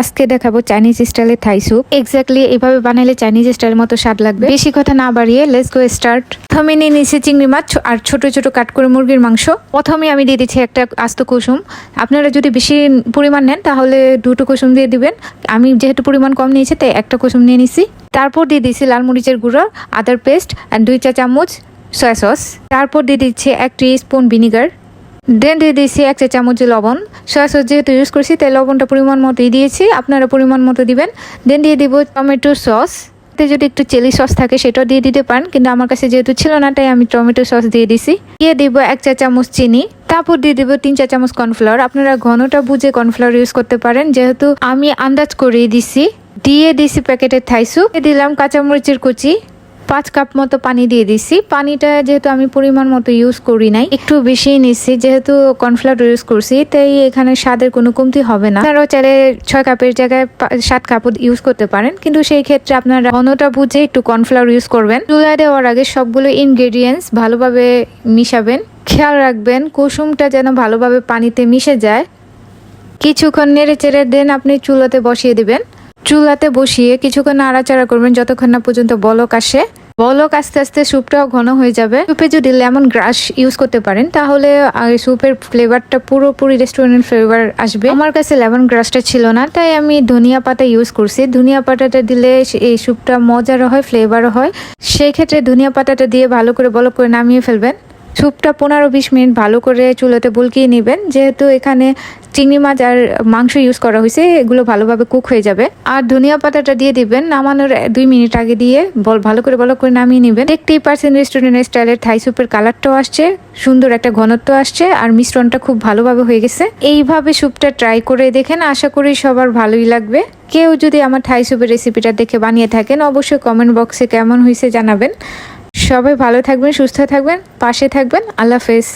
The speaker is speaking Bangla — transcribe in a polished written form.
আজকে দেখাবো চাইনিজ স্টাইলের থাই স্যুপ। এক্স্যাক্টলি এভাবে বানালে চাইনিজ স্টাইলের মতো স্বাদ লাগবে। বেশি কথা না বাড়িয়ে লেটস গো স্টার্ট। প্রথমে নিয়ে নিয়েছি চিংড়ি মাছ আর ছোট ছোট কাট করে মুরগির মাংস। প্রথমে আমি দিয়ে দিচ্ছি একটা আস্ত কুসুম। আপনারা যদি বেশি পরিমাণ নেন তাহলে দুটো কুসুম দিয়ে দিবেন। আমি যেহেতু পরিমাণ কম নিয়েছি তাই একটা কুসুম নিয়ে নিছি। তারপর দিয়ে দিচ্ছি লাল মরিচের গুঁড়ো, আদার পেস্ট আর 2 চা চামচ সয়া সস। তারপর দিয়ে দিচ্ছি 1 টিস্পুন ভিনিগার। দেন দিয়ে দিয়েছি 1 চা চামচ লবণ। সয়া সস যেহেতু ইউজ করছি তাই লবণটা পরিমাণ মতোই দিয়েছি, আপনারা পরিমাণ মতো দিবেন। দেন দিয়ে দিব টমেটো সস। যদি একটু চিলি সস থাকে সেটাও দিয়ে দিতে পারেন, কিন্তু আমার কাছে যেহেতু ছিল না তাই আমি টমেটো সস দিয়ে দিছি। দিয়ে দিব 1 চা চামচ চিনি। তারপর দিয়ে দিব 3 চা চামচ কর্নফ্লাওয়ার। আপনারা ঘনটা বুঝে কর্নফ্লাওয়ার ইউজ করতে পারেন, যেহেতু আমি আন্দাজ করে দিছি। দিয়ে দিছি প্যাকেটের থাই স্যুপ। দিলাম কাঁচামরিচের কুচি। 5 কাপ মতো পানি দিয়ে দিছি। পানিটা যেহেতু আমি পরিমাণ মতো ইউজ করি নাই, একটু বেশি নিচ্ছি, যেহেতু কর্নফ্লাওয়ার ইউজ করছি তাই এখানে স্বাদের কোনো কমতি হবে না। আপনারাও চাইলে 6 কাপের জায়গায় 7 কাপ ইউজ করতে পারেন, কিন্তু সেই ক্ষেত্রে আপনারা ঘনটা বুঝে একটু কর্নফ্লাওয়ার ইউজ করবেন। চুলায় দেওয়ার আগে সবগুলো ইনগ্রেডিয়েন্টস ভালোভাবে মিশাবেন। খেয়াল রাখবেন কুসুমটা যেন ভালোভাবে পানিতে মিশে যায়। কিছুক্ষণ নেড়ে চেড়ে দেন আপনি চুলাতে বসিয়ে দিবেন। চুলাতে বসিয়ে কিছুক্ষণ নাড়াচাড়া করবেন যতক্ষণ না পর্যন্ত বলক আসে। বলক আস্তে আস্তে স্যুপটাও ঘন হয়ে যাবে। স্যুপে যদি লেমন গ্রাস ইউজ করতে পারেন তাহলে স্যুপের ফ্লেভারটা পুরোপুরি রেস্টুরেন্ট ফ্লেভার আসবে। আমার কাছে লেমন গ্রাসটা ছিল না তাই আমি ধনিয়া পাতা ইউজ করছি। ধনিয়া পাতাটা দিলে এই স্যুপটা মজারও হয়, ফ্লেভারও হয়। সেই ক্ষেত্রে ধনিয়া পাতাটা দিয়ে ভালো করে বলক করে নামিয়ে ফেলবেন। স্যুপটা 15-20 মিনিট ভালো করে চুলাতে বলকিয়ে নেবেন, যেহেতু এখানে চিংড়ি মাছ আর মাংস ইউজ করা হয়েছে, এগুলো ভালোভাবে কুক হয়ে যাবে। আর ধনিয়া পাতাটা দিয়ে দিবেন নামানোর 2 মিনিট আগে দিয়ে ভালো করে বলক করে নামিয়ে নেবেন। দেখতেই পারছেন রেস্টুরেন্ট স্টাইলের থাই স্যুপের কালারটাও আসছে, সুন্দর একটা ঘনত্ব আসছে আর মিশ্রণটা খুব ভালোভাবে হয়ে গেছে। এইভাবে স্যুপটা ট্রাই করে দেখেন, আশা করি সবার ভালোই লাগবে। কেউ যদি আমার থাই স্যুপের রেসিপিটা দেখে বানিয়ে থাকেন অবশ্যই কমেন্ট বক্সে কেমন হয়েছে জানাবেন। সবাই ভালো থাকবেন, সুস্থ থাকবেন, পাশে থাকবেন। আল্লাহ হাফেজ।